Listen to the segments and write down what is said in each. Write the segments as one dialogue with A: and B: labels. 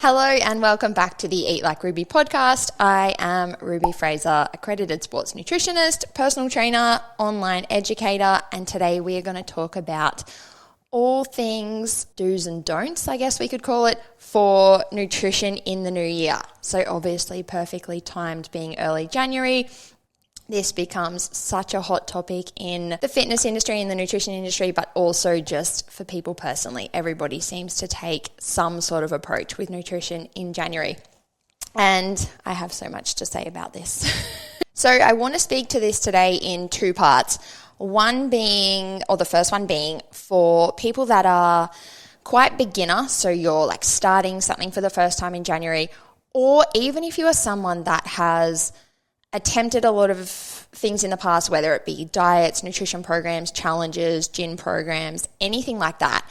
A: Hello and welcome back to the Eat Like Ruby podcast. I am Ruby Fraser, accredited sports nutritionist, personal trainer, online educator, and today we are going to talk about all things do's and don'ts, I guess we could call it, for nutrition in the new year. So obviously perfectly timed being early January. This becomes such a hot topic in the fitness industry and the nutrition industry, but also just for people personally. Everybody seems to take some sort of approach with nutrition in January. And I have so much to say about this. So I want to speak to this today in two parts. The first one being for people that are quite beginner, so you're like starting something for the first time in January, or even if you are someone that has attempted a lot of things in the past, whether it be diets, nutrition programs, challenges, gym programs, anything like that.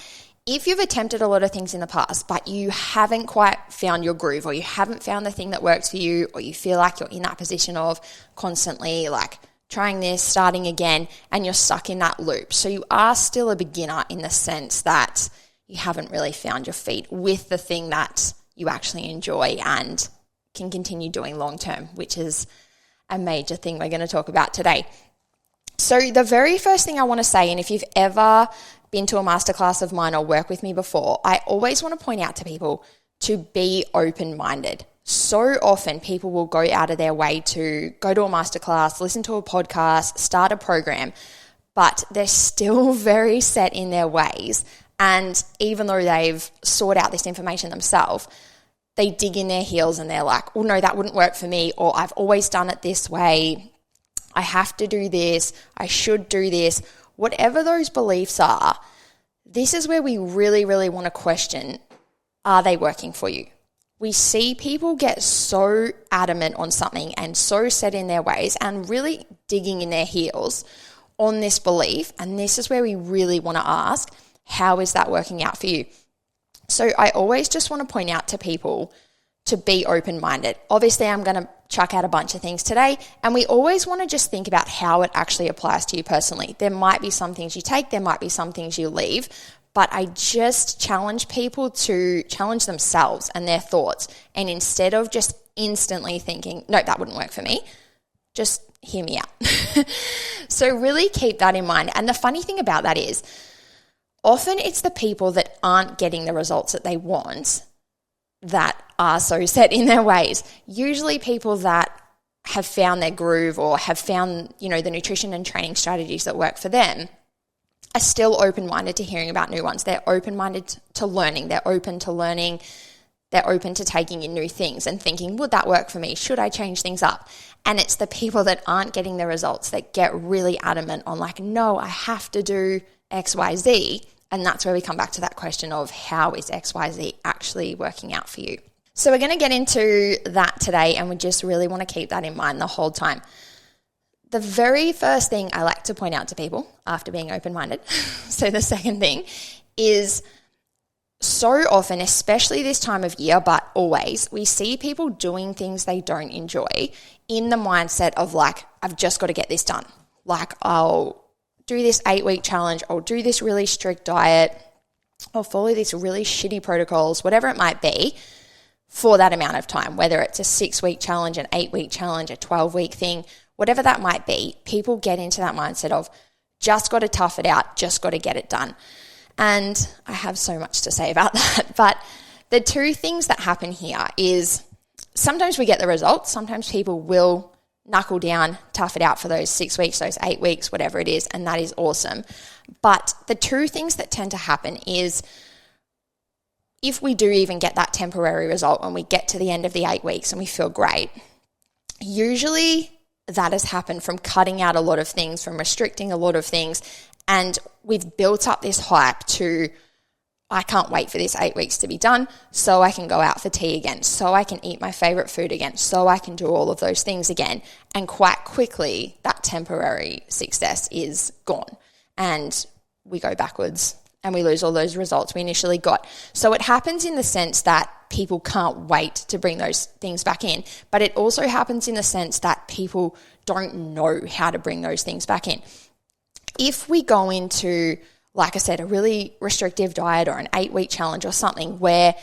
A: If you've attempted a lot of things in the past, but you haven't quite found your groove, or you haven't found the thing that works for you, or you feel like you're in that position of constantly like trying this, starting again, and you're stuck in that loop. So you are still a beginner in the sense that you haven't really found your feet with the thing that you actually enjoy and can continue doing long term, which is a major thing we're going to talk about today. So the very first thing I want to say, and if you've ever been to a masterclass of mine or worked with me before, I always want to point out to people to be open-minded. So often people will go out of their way to go to a masterclass, listen to a podcast, start a program, but they're still very set in their ways. And even though they've sought out this information themselves, they dig in their heels and they're like, oh no, that wouldn't work for me, or I've always done it this way, I have to do this, I should do this. Whatever those beliefs are, this is where we really, really want to question, are they working for you? We see people get so adamant on something and so set in their ways and really digging in their heels on this belief, and this is where we really want to ask, how is that working out for you? So I always just want to point out to people to be open-minded. Obviously, I'm going to chuck out a bunch of things today, and we always want to just think about how it actually applies to you personally. There might be some things you take, there might be some things you leave, but I just challenge people to challenge themselves and their thoughts, and instead of just instantly thinking, no, that wouldn't work for me, just hear me out. So really keep that in mind. And the funny thing about that is, often it's the people that aren't getting the results that they want that are so set in their ways. Usually people that have found their groove or have found, the nutrition and training strategies that work for them are still open-minded to hearing about new ones. They're open-minded to learning. They're open to learning. They're open to taking in new things and thinking, would that work for me? Should I change things up? And it's the people that aren't getting the results that get really adamant on like, no, I have to do X, Y, Z. And that's where we come back to that question of how is X, Y, Z actually working out for you? So we're going to get into that today, and we just really want to keep that in mind the whole time. The very first thing I like to point out to people after being open-minded, so the second thing is, so often, especially this time of year, but always, we see people doing things they don't enjoy in the mindset of like, I've just got to get this done. Like, I'll do this 8-week challenge, I'll do this really strict diet, I'll follow these really shitty protocols, whatever it might be, for that amount of time, whether it's a 6-week challenge, an 8-week challenge, a 12-week thing, whatever that might be. People get into that mindset of just got to tough it out, just got to get it done. And I have so much to say about that. But the two things that happen here is sometimes we get the results, sometimes people will knuckle down, tough it out for those 6 weeks, those 8 weeks, whatever it is, and that is awesome. But the two things that tend to happen is if we do even get that temporary result when we get to the end of the 8 weeks and we feel great, usually that has happened from cutting out a lot of things, from restricting a lot of things, and we've built up this hype to, I can't wait for this 8 weeks to be done so I can go out for tea again, so I can eat my favorite food again, so I can do all of those things again. And quite quickly, that temporary success is gone and we go backwards and we lose all those results we initially got. So it happens in the sense that people can't wait to bring those things back in, but it also happens in the sense that people don't know how to bring those things back in. If we go into, like I said, a really restrictive diet or an 8-week challenge or something where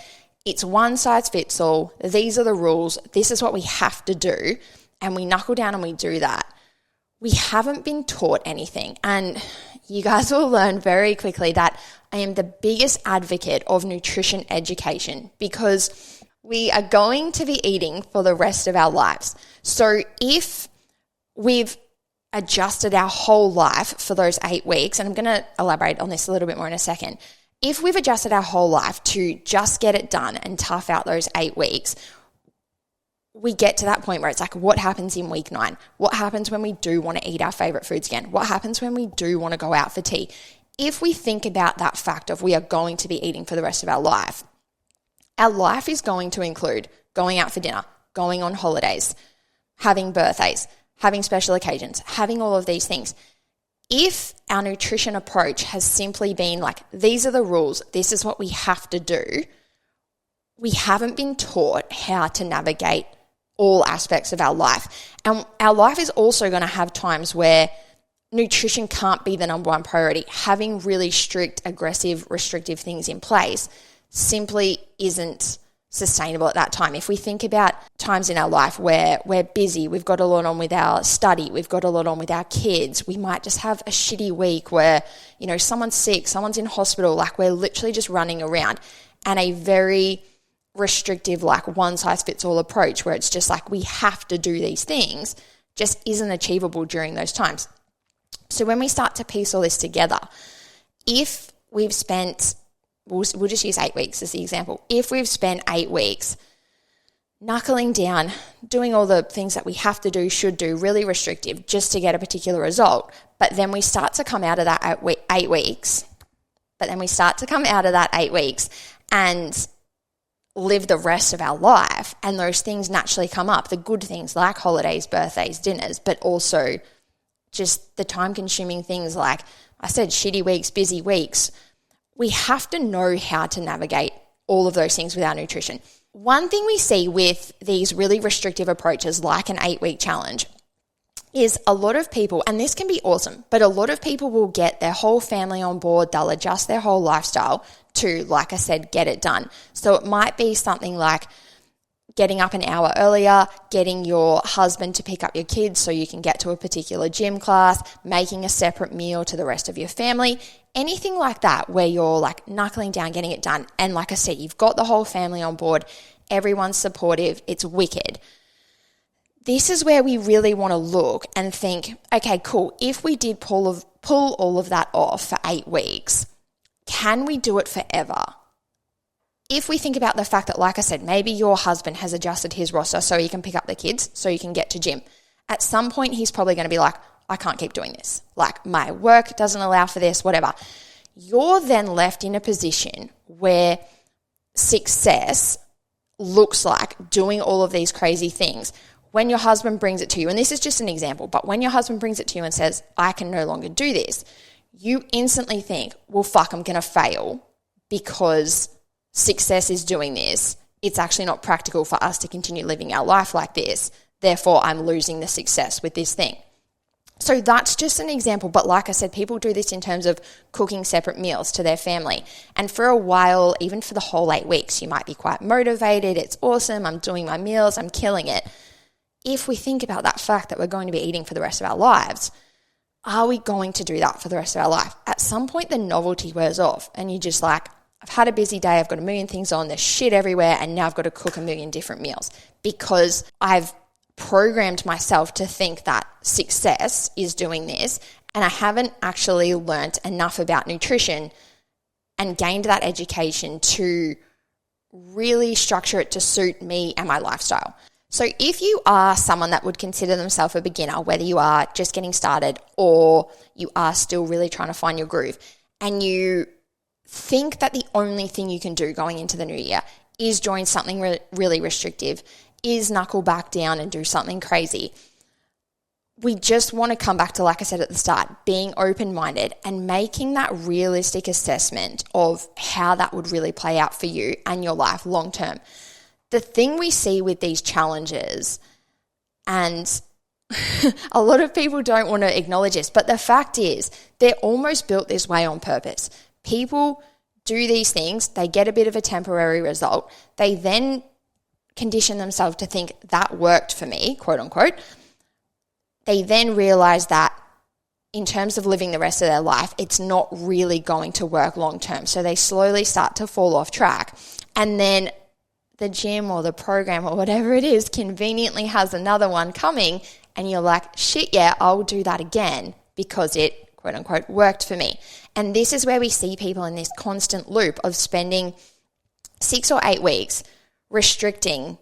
A: it's one size fits all. These are the rules. This is what we have to do. And we knuckle down and we do that. We haven't been taught anything. And you guys will learn very quickly that I am the biggest advocate of nutrition education because we are going to be eating for the rest of our lives. So if we've adjusted our whole life for those 8 weeks, and I'm going to elaborate on this a little bit more in a second. If we've adjusted our whole life to just get it done and tough out those 8 weeks, we get to that point where it's like, what happens in week 9? What happens when we do want to eat our favorite foods again? What happens when we do want to go out for tea? If we think about that fact of we are going to be eating for the rest of our life is going to include going out for dinner, going on holidays, having birthdays, having special occasions, having all of these things. If our nutrition approach has simply been like, these are the rules, this is what we have to do, we haven't been taught how to navigate all aspects of our life. And our life is also going to have times where nutrition can't be the number one priority. Having really strict, aggressive, restrictive things in place simply isn't sustainable at that time. If we think about times in our life where we're busy, we've got a lot on with our study, we've got a lot on with our kids, we might just have a shitty week where, someone's sick, someone's in hospital, like we're literally just running around, and a very restrictive, like one size fits all approach where it's just like we have to do these things just isn't achievable during those times. So when we start to piece all this together, if we've spent, we'll just use 8 weeks as the example. If we've spent 8 weeks knuckling down, doing all the things that we have to do, should do, really restrictive just to get a particular result, but then we start to come out of that 8 weeks, and live the rest of our life, and those things naturally come up, the good things like holidays, birthdays, dinners, but also just the time-consuming things like I said, shitty weeks, busy weeks. We have to know how to navigate all of those things with our nutrition. One thing we see with these really restrictive approaches like an 8-week challenge is a lot of people, and this can be awesome, but a lot of people will get their whole family on board, they'll adjust their whole lifestyle to, like I said, get it done. So it might be something like getting up an hour earlier, getting your husband to pick up your kids so you can get to a particular gym class, making a separate meal to the rest of your family, anything like that where you're like knuckling down, getting it done. And like I said, you've got the whole family on board, everyone's supportive, it's wicked. This is where we really want to look and think, okay, cool, if we did pull all of that off for 8 weeks, can we do it forever? If we think about the fact that, like I said, maybe your husband has adjusted his roster so he can pick up the kids, so you can get to gym. At some point, he's probably going to be like, I can't keep doing this. Like, my work doesn't allow for this, whatever. You're then left in a position where success looks like doing all of these crazy things. When your husband brings it to you, and this is just an example, but when your husband brings it to you and says, I can no longer do this, you instantly think, well, fuck, I'm going to fail because success is doing this. It's actually not practical for us to continue living our life like this. Therefore, I'm losing the success with this thing. So that's just an example. But like I said, people do this in terms of cooking separate meals to their family. And for a while, even for the whole 8 weeks, you might be quite motivated. It's awesome. I'm doing my meals. I'm killing it. If we think about that fact that we're going to be eating for the rest of our lives, are we going to do that for the rest of our life? At some point, the novelty wears off and you're just like, I've had a busy day, I've got a million things on, there's shit everywhere, and now I've got to cook a million different meals because I've programmed myself to think that success is doing this, and I haven't actually learnt enough about nutrition and gained that education to really structure it to suit me and my lifestyle. So if you are someone that would consider themselves a beginner, whether you are just getting started or you are still really trying to find your groove, and you think that the only thing you can do going into the new year is join something really restrictive, is knuckle back down and do something crazy, we just want to come back to, like I said at the start, being open-minded and making that realistic assessment of how that would really play out for you and your life long term. The thing we see with these challenges, and a lot of people don't want to acknowledge this, but the fact is they're almost built this way on purpose. People do these things, they get a bit of a temporary result. They then condition themselves to think that worked for me, quote unquote. They then realize that in terms of living the rest of their life, it's not really going to work long term. So they slowly start to fall off track. And then the gym or the program or whatever it is conveniently has another one coming, and you're like, shit, yeah, I'll do that again because it, quote unquote, worked for me. And this is where we see people in this constant loop of spending 6 or 8 weeks restricting,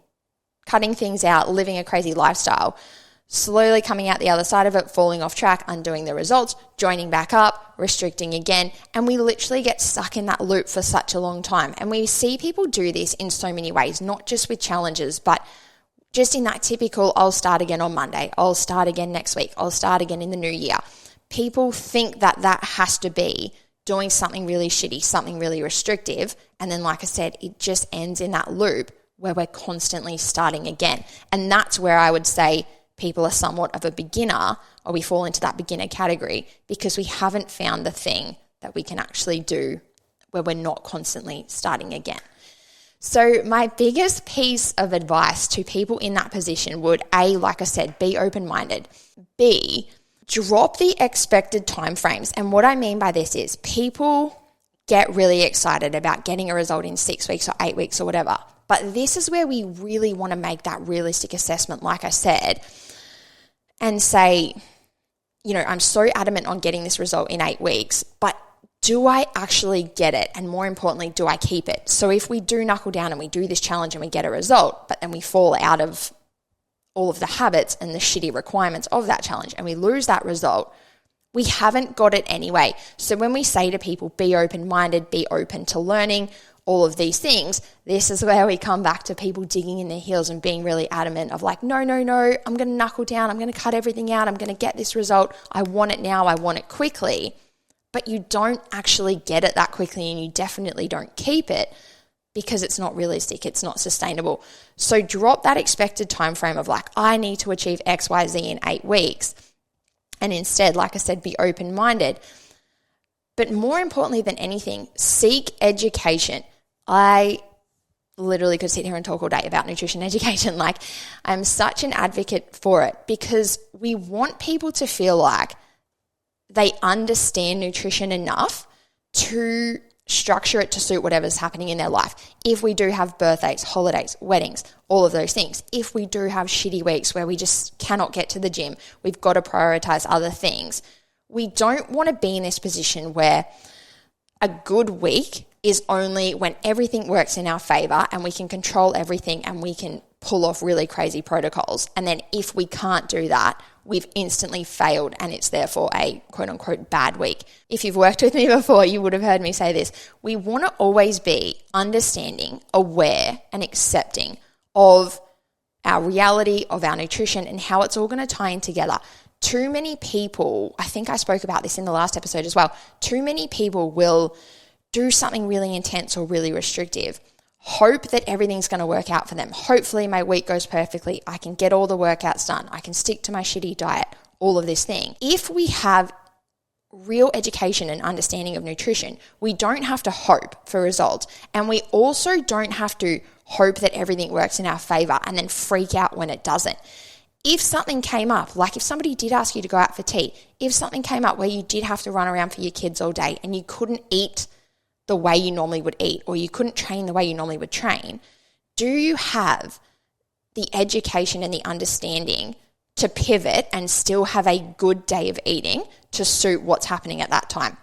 A: cutting things out, living a crazy lifestyle, slowly coming out the other side of it, falling off track, undoing the results, joining back up, restricting again. And we literally get stuck in that loop for such a long time. And we see people do this in so many ways, not just with challenges, but just in that typical, I'll start again on Monday, I'll start again next week, I'll start again in the new year. People think that that has to be doing something really shitty, something really restrictive. And then, like I said, it just ends in that loop where we're constantly starting again. And that's where I would say people are somewhat of a beginner, or we fall into that beginner category because we haven't found the thing that we can actually do where we're not constantly starting again. So my biggest piece of advice to people in that position would, A, like I said, be open-minded. B, drop the expected timeframes. And what I mean by this is people get really excited about getting a result in 6 weeks or 8 weeks or whatever. But this is where we really want to make that realistic assessment, like I said, and say, you know, I'm so adamant on getting this result in 8 weeks, but do I actually get it? And more importantly, do I keep it? So if we do knuckle down and we do this challenge and we get a result, but then we fall out of all of the habits and the shitty requirements of that challenge and we lose that result, we haven't got it anyway. So when we say to people, be open-minded, be open to learning, all of these things, this is where we come back to people digging in their heels and being really adamant of like, no, I'm going to knuckle down. I'm going to cut everything out. I'm going to get this result. I want it now. I want it quickly. But you don't actually get it that quickly, and you definitely don't keep it because it's not realistic. It's not sustainable. So drop that expected time frame of like, I need to achieve X, Y, Z in 8 weeks. And instead, like I said, be open-minded. But more importantly than anything, seek education. I literally could sit here and talk all day about nutrition education. Like, I'm such an advocate for it because we want people to feel like they understand nutrition enough to structure it to suit whatever's happening in their life. If we do have birthdays, holidays, weddings, all of those things, if we do have shitty weeks where we just cannot get to the gym, we've got to prioritize other things. We don't want to be in this position where a good week is only when everything works in our favor and we can control everything and we can pull off really crazy protocols. And then if we can't do that, we've instantly failed and it's therefore a quote unquote bad week. If you've worked with me before, you would have heard me say this. We want to always be understanding, aware, and accepting of our reality, of our nutrition, and how it's all going to tie in together. Too many people, I think I spoke about this in the last episode as well, too many people will do something really intense or really restrictive, hope that everything's going to work out for them. Hopefully my week goes perfectly. I can get all the workouts done. I can stick to my shitty diet, all of this thing. If we have real education and understanding of nutrition, we don't have to hope for results. And we also don't have to hope that everything works in our favor and then freak out when it doesn't. If something came up, like if somebody did ask you to go out for tea, if something came up where you did have to run around for your kids all day and you couldn't eat the way you normally would eat, or you couldn't train the way you normally would train, do you have the education and the understanding to pivot and still have a good day of eating to suit what's happening at that time?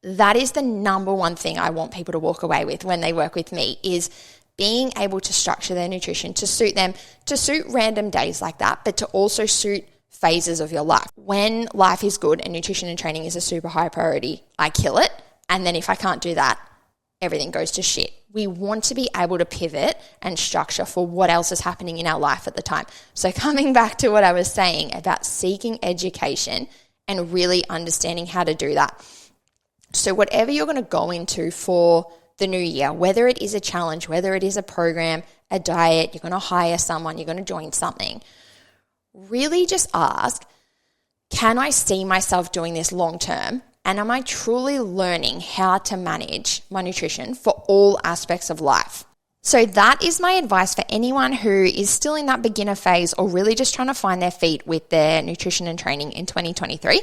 A: That is the number one thing I want people to walk away with when they work with me, is being able to structure their nutrition to suit them, to suit random days like that, but to also suit phases of your life. When life is good and nutrition and training is a super high priority, I kill it. And then if I can't do that, everything goes to shit. We want to be able to pivot and structure for what else is happening in our life at the time. So coming back to what I was saying about seeking education and really understanding how to do that. So whatever you're going to go into for the new year, whether it is a challenge, whether it is a program, a diet, you're going to hire someone, you're going to join something, really just ask, can I see myself doing this long term? And am I truly learning how to manage my nutrition for all aspects of life? So that is my advice for anyone who is still in that beginner phase or really just trying to find their feet with their nutrition and training in 2023.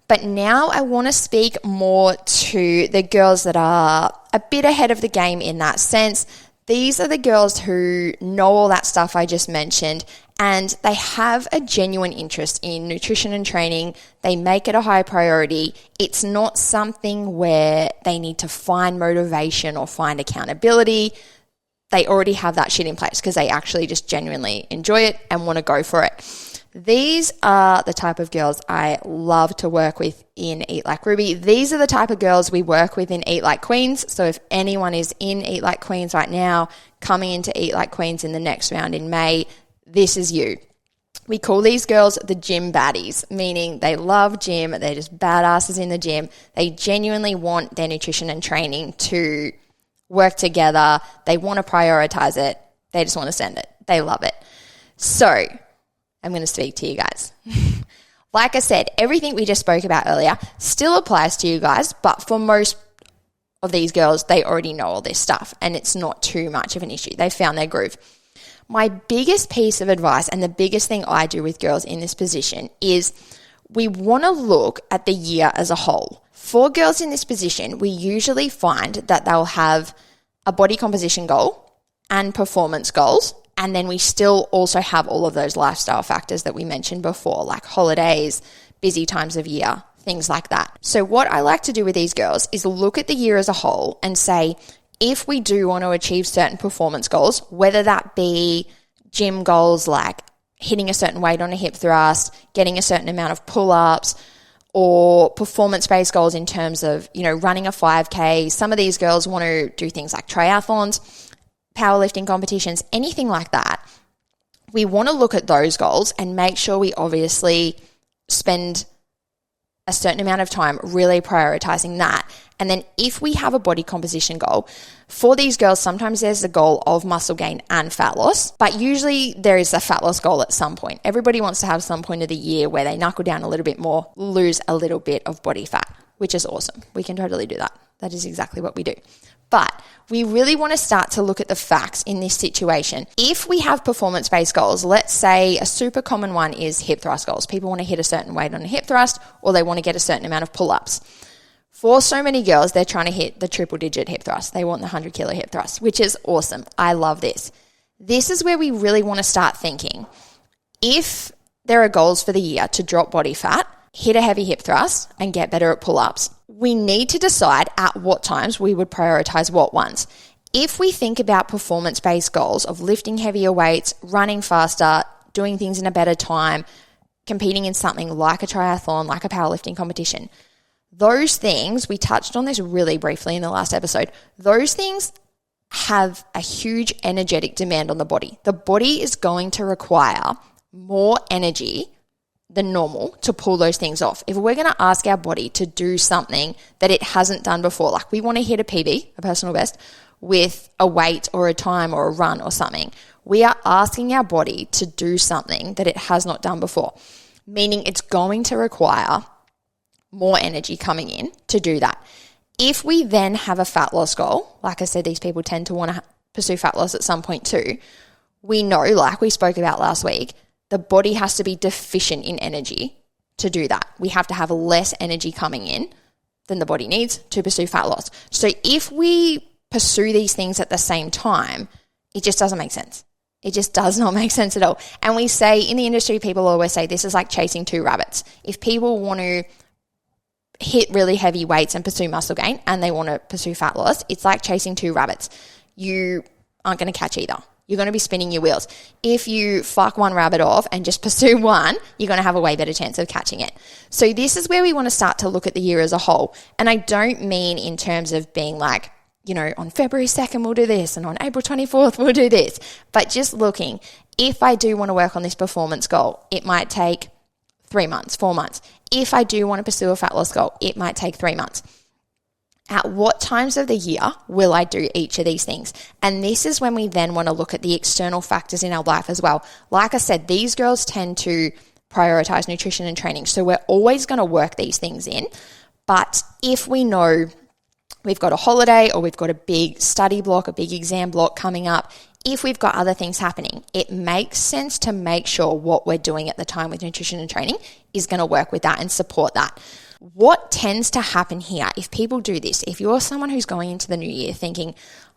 A: But now I want to speak more to the girls that are a bit ahead of the game in that sense. These are the girls who know all that stuff I just mentioned, and they have a genuine interest in nutrition and training. They make it a high priority. It's not something where they need to find motivation or find accountability. They already have that shit in place because they actually just genuinely enjoy it and want to go for it. These are the type of girls I love to work with in Eat Like Ruby. These are the type of girls we work with in Eat Like Queens. So if anyone is in Eat Like Queens right now, coming into Eat Like Queens in the next round in May, this is you. We call these girls the gym baddies, meaning they love gym. They're just badasses in the gym. They genuinely want their nutrition and training to work together. They want to prioritize it. They just want to send it. They love it. So I'm going to speak to you guys. Like I said, everything we just spoke about earlier still applies to you guys, but for most of these girls, they already know all this stuff and it's not too much of an issue. They found their groove. My biggest piece of advice and the biggest thing I do with girls in this position is we want to look at the year as a whole. For girls in this position, we usually find that they'll have a body composition goal and performance goals, and then we still also have all of those lifestyle factors that we mentioned before, like holidays, busy times of year, things like that. So what I like to do with these girls is look at the year as a whole and say, if we do want to achieve certain performance goals, whether that be gym goals like hitting a certain weight on a hip thrust, getting a certain amount of pull-ups, or performance-based goals in terms of, running a 5K. Some of these girls want to do things like triathlons, powerlifting competitions, anything like that. We want to look at those goals and make sure we obviously spend a certain amount of time really prioritizing that. And then if we have a body composition goal, for these girls, sometimes there's a goal of muscle gain and fat loss, but usually there is a fat loss goal at some point. Everybody wants to have some point of the year where they knuckle down a little bit more, lose a little bit of body fat, which is awesome. We can totally do that. That is exactly what we do. But we really want to start to look at the facts in this situation. If we have performance-based goals, let's say a super common one is hip thrust goals. People want to hit a certain weight on a hip thrust, or they want to get a certain amount of pull-ups. For so many girls, they're trying to hit the triple-digit hip thrust. They want the 100-kilo hip thrust, which is awesome. I love this. This is where we really want to start thinking. If there are goals for the year to drop body fat, hit a heavy hip thrust, and get better at pull-ups, we need to decide at what times we would prioritize what ones. If we think about performance-based goals of lifting heavier weights, running faster, doing things in a better time, competing in something like a triathlon, like a powerlifting competition, those things, we touched on this really briefly in the last episode, those things have a huge energetic demand on the body. The body is going to require more energy than normal to pull those things off. If we're going to ask our body to do something that it hasn't done before, like we want to hit a PB, a personal best, with a weight or a time or a run or something, we are asking our body to do something that it has not done before, meaning it's going to require more energy coming in to do that. If we then have a fat loss goal, like I said, these people tend to want to pursue fat loss at some point too, we know, like we spoke about last week, the body has to be deficient in energy to do that. We have to have less energy coming in than the body needs to pursue fat loss. So if we pursue these things at the same time, it just doesn't make sense. It just does not make sense at all. And we say in the industry, people always say this is like chasing two rabbits. If people want to hit really heavy weights and pursue muscle gain and they want to pursue fat loss, it's like chasing two rabbits. You aren't going to catch either. You're going to be spinning your wheels. If you fuck one rabbit off and just pursue one, you're going to have a way better chance of catching it. So this is where we want to start to look at the year as a whole. And I don't mean in terms of being like, on February 2nd, we'll do this, and on April 24th, we'll do this. But just looking, if I do want to work on this performance goal, it might take 3 months, 4 months. If I do want to pursue a fat loss goal, it might take 3 months. At what times of the year will I do each of these things? And this is when we then want to look at the external factors in our life as well. Like I said, these girls tend to prioritize nutrition and training. So we're always going to work these things in. But if we know we've got a holiday or we've got a big study block, a big exam block coming up, if we've got other things happening, it makes sense to make sure what we're doing at the time with nutrition and training is going to work with that and support that. What tends to happen here, if people do this, if you're someone who's going into the new year thinking,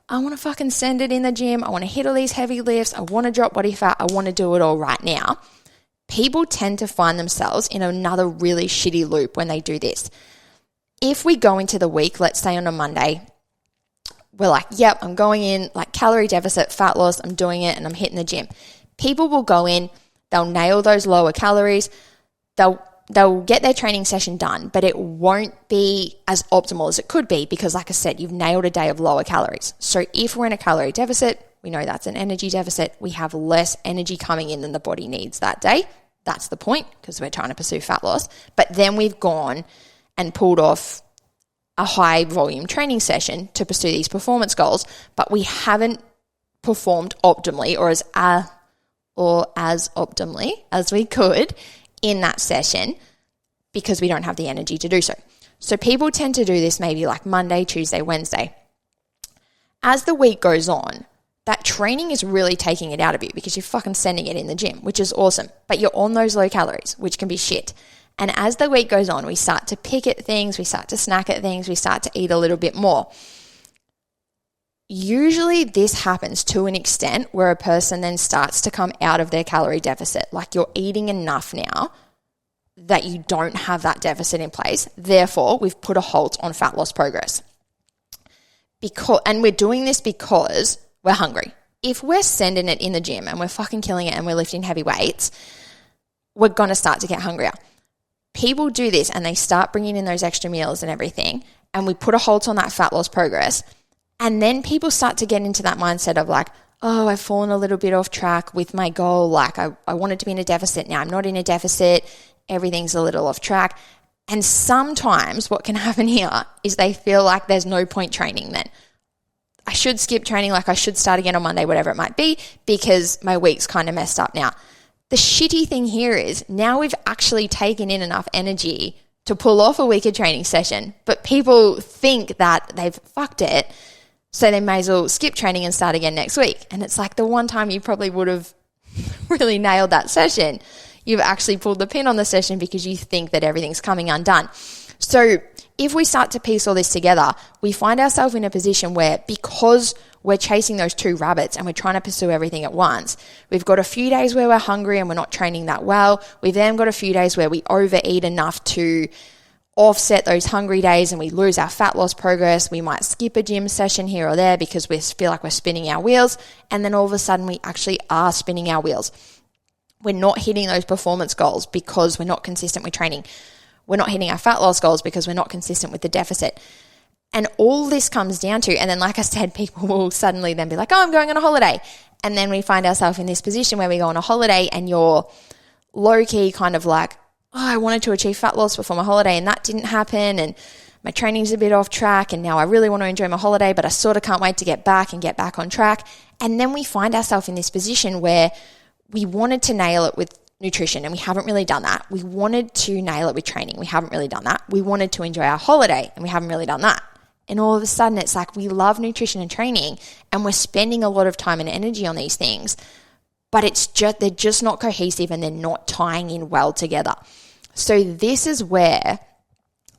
A: I want to fucking send it in the gym, I want to hit all these heavy lifts, I want to drop body fat, I want to do it all right now, people tend to find themselves in another really shitty loop when they do this. If we go into the week, let's say on a Monday, we're like, yep, I'm going in like calorie deficit, fat loss, I'm doing it and I'm hitting the gym. People will go in, they'll nail those lower calories, they'll get their training session done, but it won't be as optimal as it could be because, like I said, you've nailed a day of lower calories. So if we're in a calorie deficit, we know that's an energy deficit. We have less energy coming in than the body needs that day. That's the point because we're trying to pursue fat loss. But then we've gone and pulled off a high volume training session to pursue these performance goals, but we haven't performed optimally or as optimally as we could in that session because we don't have the energy to do so. So people tend to do this maybe like Monday, Tuesday, Wednesday. As the week goes on, that training is really taking it out of you because you're fucking sending it in the gym, which is awesome, but you're on those low calories, which can be shit. And as the week goes on, we start to pick at things, we start to snack at things, we start to eat a little bit more. Usually this happens to an extent where a person then starts to come out of their calorie deficit. Like you're eating enough now that you don't have that deficit in place. Therefore, we've put a halt on fat loss progress. And we're doing this because we're hungry. If we're sending it in the gym and we're fucking killing it and we're lifting heavy weights, we're going to start to get hungrier. People do this and they start bringing in those extra meals and everything, and we put a halt on that fat loss progress. And then people start to get into that mindset of like, oh, I've fallen a little bit off track with my goal. Like I wanted to be in a deficit. Now I'm not in a deficit. Everything's a little off track. And sometimes what can happen here is they feel like there's no point training then. I should skip training, like I should start again on Monday, whatever it might be, because my week's kind of messed up now. The shitty thing here is now we've actually taken in enough energy to pull off a weaker training session, but people think that they've fucked it, so they may as well skip training and start again next week. And it's like the one time you probably would have really nailed that session, you've actually pulled the pin on the session because you think that everything's coming undone. So if we start to piece all this together, we find ourselves in a position where because we're chasing those two rabbits and we're trying to pursue everything at once, we've got a few days where we're hungry and we're not training that well. We've then got a few days where we overeat enough to offset those hungry days and we lose our fat loss progress. We might skip a gym session here or there because we feel like we're spinning our wheels, and then all of a sudden we actually are spinning our wheels. We're not hitting those performance goals because we're not consistent with training. We're not hitting our fat loss goals because we're not consistent with the deficit. And all this comes down to, and then like I said, people will suddenly then be like, oh, I'm going on a holiday. And then we find ourselves in this position where we go on a holiday and you're low-key kind of like, oh, I wanted to achieve fat loss before my holiday and that didn't happen, and my training's a bit off track, and now I really want to enjoy my holiday, but I sort of can't wait to get back on track. And then we find ourselves in this position where we wanted to nail it with nutrition and we haven't really done that. We wanted to nail it with training. We haven't really done that. We wanted to enjoy our holiday and we haven't really done that. And all of a sudden it's like we love nutrition and training and we're spending a lot of time and energy on these things, but they're just not cohesive and they're not tying in well together. So this is where,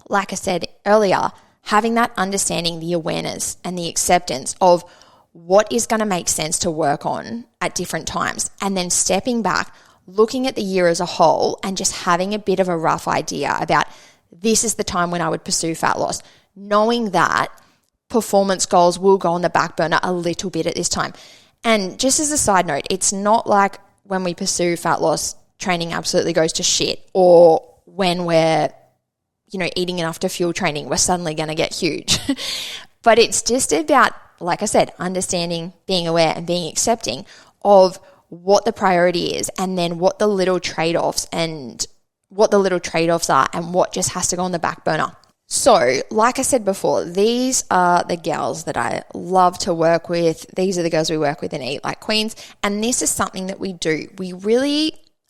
A: like I said earlier, having that understanding, the awareness and the acceptance of what is going to make sense to work on at different times, and then stepping back, looking at the year as a whole and just having a bit of a rough idea about this is the time when I would pursue fat loss, knowing that performance goals will go on the back burner a little bit at this time. And just as a side note, it's not like when we pursue fat loss, training absolutely goes to shit, or when we're, eating enough to fuel training, we're suddenly going to get huge. But it's just about, like I said, understanding, being aware and being accepting of what the priority is, and then what the little trade-offs are and what just has to go on the back burner. So, like I said before, these are the gals that I love to work with. These are the girls we work with in Eat Like Queens. And this is something that we do.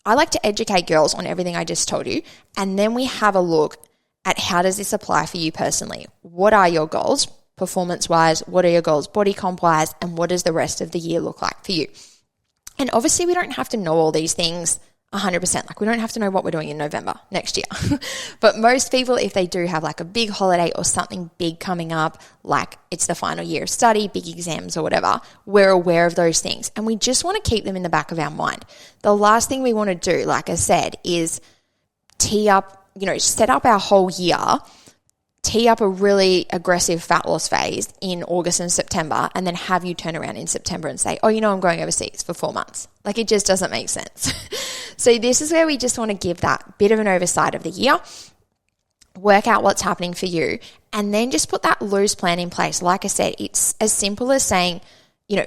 A: I like to educate girls on everything I just told you. And then we have a look at how does this apply for you personally? What are your goals performance-wise? What are your goals body comp-wise? And what does the rest of the year look like for you? And obviously we don't have to know all these things 100%. Like we don't have to know what we're doing in November next year. But most people, if they do have like a big holiday or something big coming up, like it's the final year of study, big exams or whatever, we're aware of those things. And we just want to keep them in the back of our mind. The last thing we want to do, like I said, is set up our whole year, tee up a really aggressive fat loss phase in August and September, and then have you turn around in September and say, I'm going overseas for 4 months. Like it just doesn't make sense. So this is where we just want to give that bit of an oversight of the year, work out what's happening for you, and then just put that loose plan in place. Like I said, it's as simple as saying,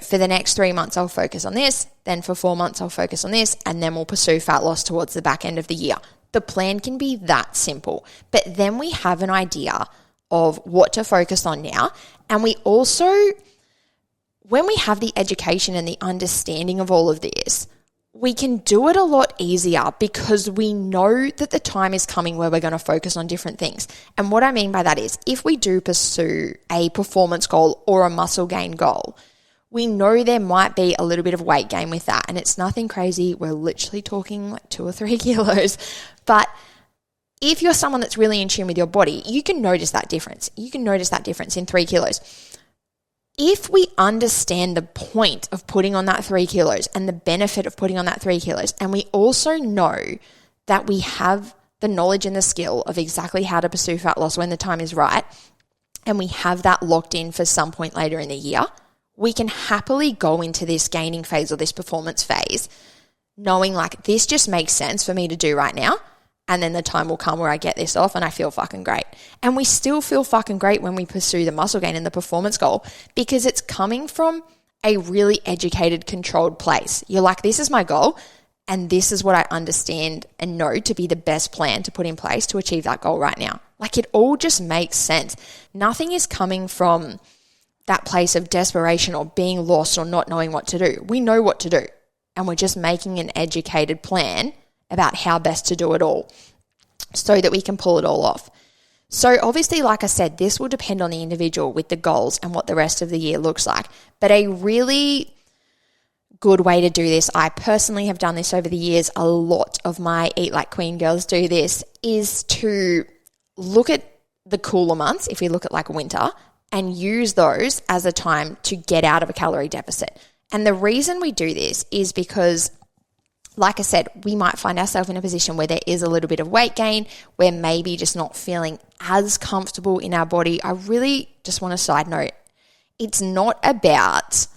A: for the next 3 months, I'll focus on this, then for 4 months, I'll focus on this, and then we'll pursue fat loss towards the back end of the year. The plan can be that simple, but then we have an idea of what to focus on now. And we also, when we have the education and the understanding of all of this, we can do it a lot easier because we know that the time is coming where we're going to focus on different things. And what I mean by that is if we do pursue a performance goal or a muscle gain goal, we know there might be a little bit of weight gain with that. And it's nothing crazy. We're literally talking like 2 or 3 kilos. But if you're someone that's really in tune with your body, you can notice that difference. You can notice that difference in 3 kilos. If we understand the point of putting on that 3 kilos and the benefit of putting on that 3 kilos, and we also know that we have the knowledge and the skill of exactly how to pursue fat loss when the time is right, and we have that locked in for some point later in the year, we can happily go into this gaining phase or this performance phase knowing like this just makes sense for me to do right now. And then the time will come where I get this off and I feel fucking great. And we still feel fucking great when we pursue the muscle gain and the performance goal because it's coming from a really educated, controlled place. You're like, this is my goal and this is what I understand and know to be the best plan to put in place to achieve that goal right now. Like it all just makes sense. Nothing is coming from that place of desperation or being lost or not knowing what to do. We know what to do and we're just making an educated plan about how best to do it all so that we can pull it all off. So obviously, like I said, this will depend on the individual with the goals and what the rest of the year looks like. But a really good way to do this, I personally have done this over the years, a lot of my Eat Like Queen girls do this, is to look at the cooler months, if we look at like winter, and use those as a time to get out of a calorie deficit. And the reason we do this is because, like I said, we might find ourselves in a position where there is a little bit of weight gain. We're maybe just not feeling as comfortable in our body. I really just want to side note, it's not about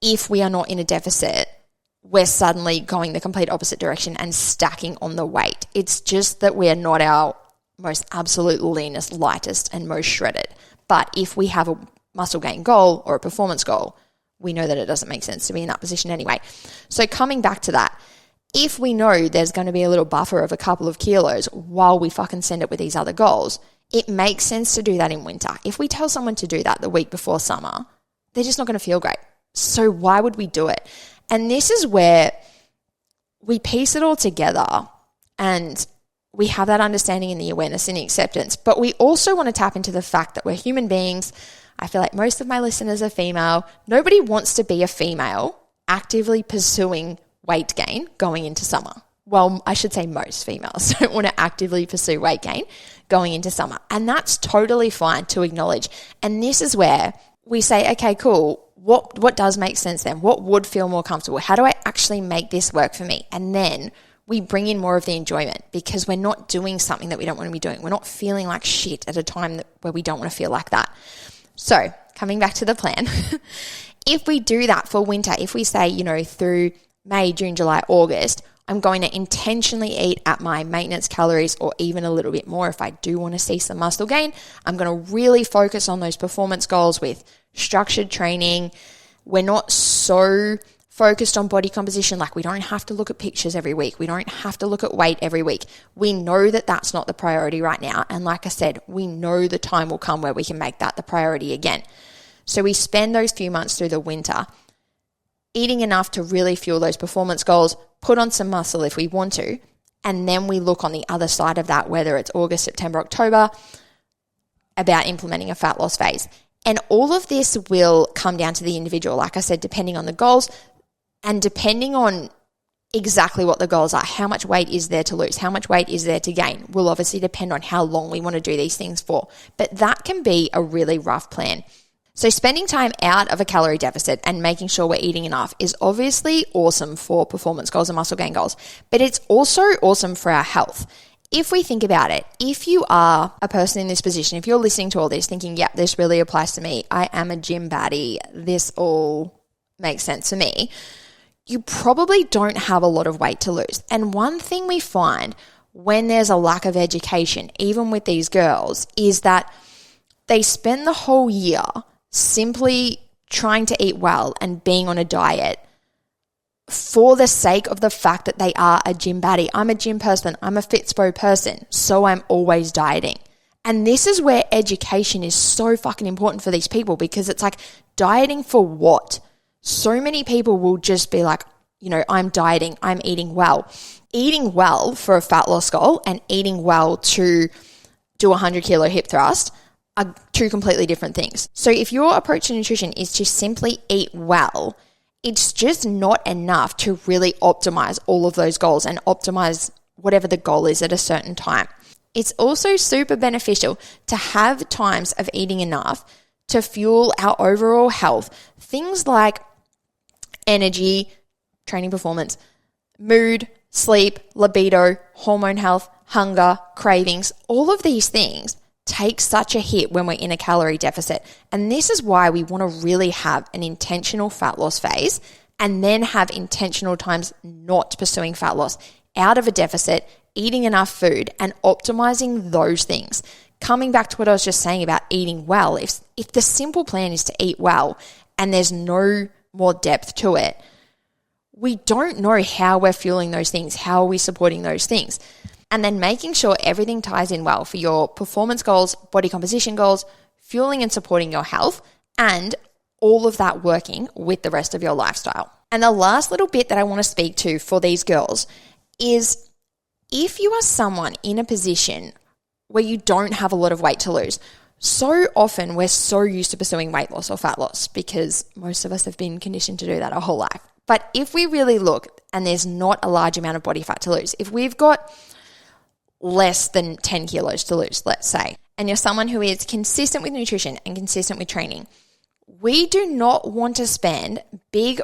A: if we are not in a deficit, we're suddenly going the complete opposite direction and stacking on the weight. It's just that we're not our most absolute leanest, lightest, and most shredded. But if we have a muscle gain goal or a performance goal, we know that it doesn't make sense to be in that position anyway. So coming back to that, if we know there's going to be a little buffer of a couple of kilos while we fucking send it with these other goals, it makes sense to do that in winter. If we tell someone to do that the week before summer, they're just not going to feel great. So why would we do it? And this is where we piece it all together and we have that understanding and the awareness and the acceptance. But we also want to tap into the fact that we're human beings. I feel like most of my listeners are female. Nobody wants to be a female actively pursuing weight gain going into summer. Well, I should say most females don't want to actively pursue weight gain going into summer. And that's totally fine to acknowledge. And this is where we say, okay, cool. What does make sense then? What would feel more comfortable? How do I actually make this work for me? And then we bring in more of the enjoyment because we're not doing something that we don't want to be doing. We're not feeling like shit at a time where we don't want to feel like that. So coming back to the plan, if we do that for winter, if we say, through May, June, July, August, I'm going to intentionally eat at my maintenance calories or even a little bit more if I do want to see some muscle gain. I'm going to really focus on those performance goals with structured training. We're not so focused on body composition, like we don't have to look at pictures every week. We don't have to look at weight every week. We know that that's not the priority right now. And like I said, we know the time will come where we can make that the priority again. So we spend those few months through the winter eating enough to really fuel those performance goals, put on some muscle if we want to, And then we look on the other side of that, whether it's August, September, October, about implementing a fat loss phase. And all of this will come down to the individual, like I said, depending on the goals and depending on exactly what the goals are. How much weight is there to lose? How much weight is there to gain? Will obviously depend on how long we want to do these things for. But that can be a really rough plan. So spending time out of a calorie deficit and making sure we're eating enough is obviously awesome for performance goals and muscle gain goals, but it's also awesome for our health. If we think about it, if you are a person in this position, if you're listening to all this thinking, yeah, this really applies to me, I am a gym baddie, this all makes sense for me, you probably don't have a lot of weight to lose. And one thing we find when there's a lack of education, even with these girls, is that they spend the whole year simply trying to eat well and being on a diet for the sake of the fact that they are a gym baddie. I'm a gym person, I'm a Fitspo person, so I'm always dieting. And this is where education is so fucking important for these people, because it's like, dieting for what? So many people will just be like, I'm dieting, I'm eating well. Eating well for a fat loss goal and eating well to do a 100 kilo hip thrust are two completely different things. So if your approach to nutrition is to simply eat well, it's just not enough to really optimize all of those goals and optimize whatever the goal is at a certain time. It's also super beneficial to have times of eating enough to fuel our overall health. Things like energy, training performance, mood, sleep, libido, hormone health, hunger, cravings, all of these things take such a hit when we're in a calorie deficit. And this is why we want to really have an intentional fat loss phase and then have intentional times not pursuing fat loss, out of a deficit, eating enough food and optimizing those things. Coming back to what I was just saying about eating well, if the simple plan is to eat well and there's no more depth to it, we don't know how we're fueling those things, how are we supporting those things. And then making sure everything ties in well for your performance goals, body composition goals, fueling and supporting your health, and all of that working with the rest of your lifestyle. And the last little bit that I want to speak to for these girls is, if you are someone in a position where you don't have a lot of weight to lose, so often we're so used to pursuing weight loss or fat loss because most of us have been conditioned to do that our whole life. But if we really look and there's not a large amount of body fat to lose, if we've got less than 10 kilos to lose, let's say, and you're someone who is consistent with nutrition and consistent with training, we do not want to spend big,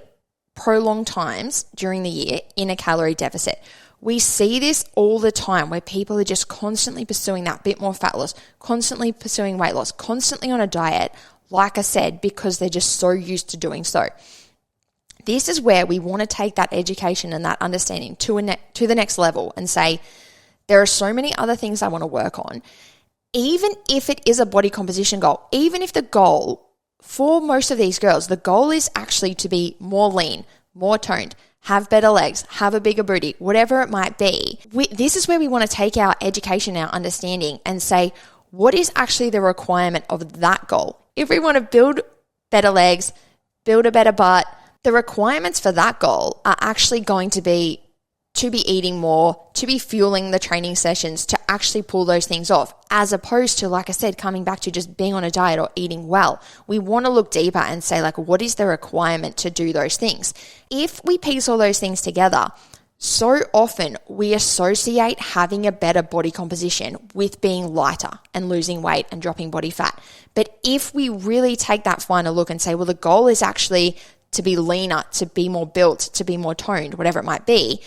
A: prolonged times during the year in a calorie deficit. We see this all the time where people are just constantly pursuing that bit more fat loss, constantly pursuing weight loss, constantly on a diet, like I said, because they're just so used to doing so. This is where we want to take that education and that understanding to the next level and say, there are so many other things I want to work on. Even if it is a body composition goal, even if the goal for most of these girls, the goal is actually to be more lean, more toned, have better legs, have a bigger booty, whatever it might be. This is where we want to take our education, our understanding, and say, what is actually the requirement of that goal? If we want to build better legs, build a better butt, the requirements for that goal are actually going to be eating more, to be fueling the training sessions, to actually pull those things off, as opposed to, like I said, coming back to just being on a diet or eating well. We want to look deeper and say, like, what is the requirement to do those things? If we piece all those things together, so often we associate having a better body composition with being lighter and losing weight and dropping body fat. But if we really take that final look and say, well, the goal is actually to be leaner, to be more built, to be more toned, whatever it might be,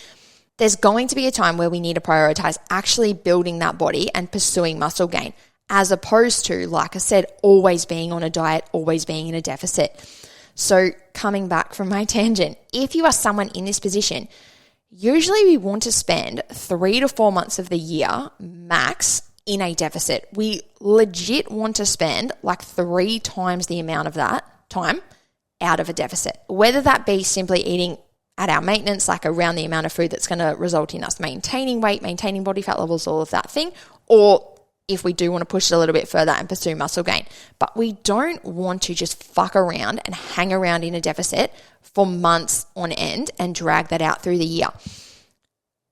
A: there's going to be a time where we need to prioritize actually building that body and pursuing muscle gain, as opposed to, like I said, always being on a diet, always being in a deficit. So coming back from my tangent, if you are someone in this position, usually we want to spend 3 to 4 months of the year max in a deficit. We legit want to spend like 3 times the amount of that time out of a deficit, whether that be simply eating at our maintenance, like around the amount of food that's going to result in us maintaining weight, maintaining body fat levels, all of that thing, or if we do want to push it a little bit further and pursue muscle gain. But we don't want to just fuck around and hang around in a deficit for months on end and drag that out through the year.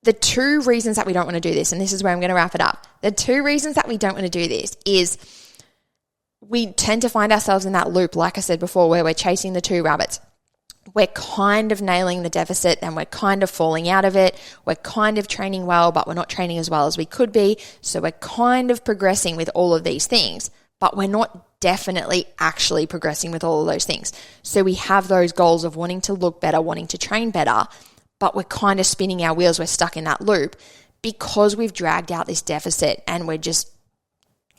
A: the two reasons that we don't want to do this, and this is where I'm going to wrap it up. The two reasons that we don't want to do this is we tend to find ourselves in that loop, like I said before, where we're chasing the two rabbits. We're kind of nailing the deficit and we're kind of falling out of it. We're kind of training well, but we're not training as well as we could be. So we're kind of progressing with all of these things, but we're not definitely actually progressing with all of those things. So we have those goals of wanting to look better, wanting to train better, but we're kind of spinning our wheels. We're stuck in that loop because we've dragged out this deficit and we're just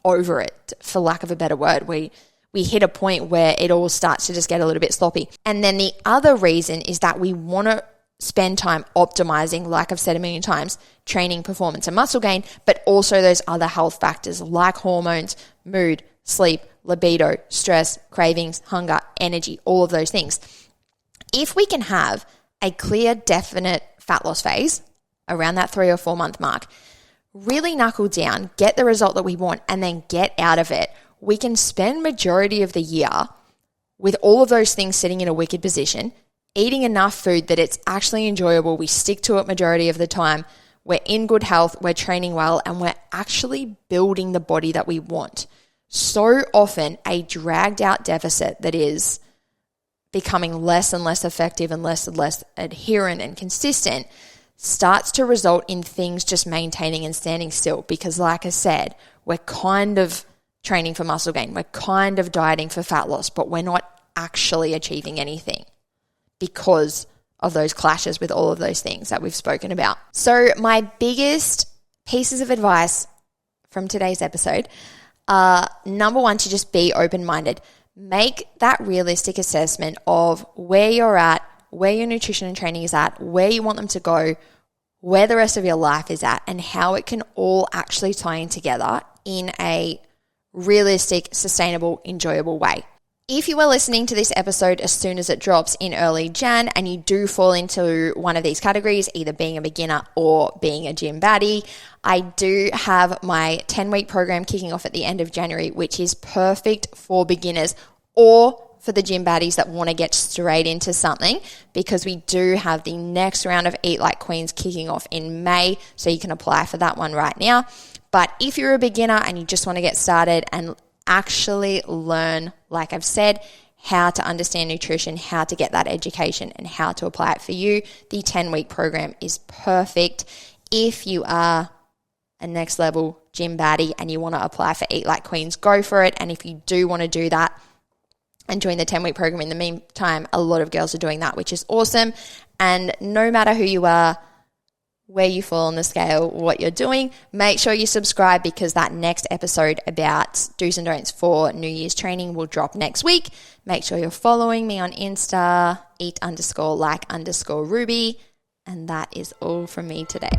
A: over it, for lack of a better word. We hit a point where it all starts to just get a little bit sloppy. And then the other reason is that we want to spend time optimizing, like I've said a million times, training, performance, and muscle gain, but also those other health factors like hormones, mood, sleep, libido, stress, cravings, hunger, energy, all of those things. If we can have a clear, definite fat loss phase around that 3 or 4 month mark, really knuckle down, get the result that we want, and then get out of it, we can spend majority of the year with all of those things sitting in a wicked position, eating enough food that it's actually enjoyable. We stick to it majority of the time. We're in good health, we're training well, and we're actually building the body that we want. So often, a dragged out deficit that is becoming less and less effective and less adherent and consistent starts to result in things just maintaining and standing still because, like I said, we're kind of training for muscle gain. We're kind of dieting for fat loss, but we're not actually achieving anything because of those clashes with all of those things that we've spoken about. So my biggest pieces of advice from today's episode are, number one, to just be open-minded. Make that realistic assessment of where you're at, where your nutrition and training is at, where you want them to go, where the rest of your life is at, and how it can all actually tie in together in a realistic, sustainable, enjoyable way. If you are listening to this episode as soon as it drops in early Jan and you do fall into one of these categories, either being a beginner or being a gym baddie, I do have my 10-week program kicking off at the end of January, which is perfect for beginners or for the gym baddies that want to get straight into something, because we do have the next round of Eat Like Queens kicking off in May, so you can apply for that one right now. But if you're a beginner and you just want to get started and actually learn, like I've said, how to understand nutrition, how to get that education, and how to apply it for you, the 10-week program is perfect. If you are a next level gym baddie and you want to apply for Eat Like Queens, go for it. And if you do want to do that and join the 10-week program in the meantime, a lot of girls are doing that, which is awesome. And no matter who you are, where you fall on the scale, what you're doing, make sure you subscribe, because that next episode about do's and don'ts for New Year's training will drop next week. Make sure you're following me on Insta, eat_like_Ruby. And that is all from me today.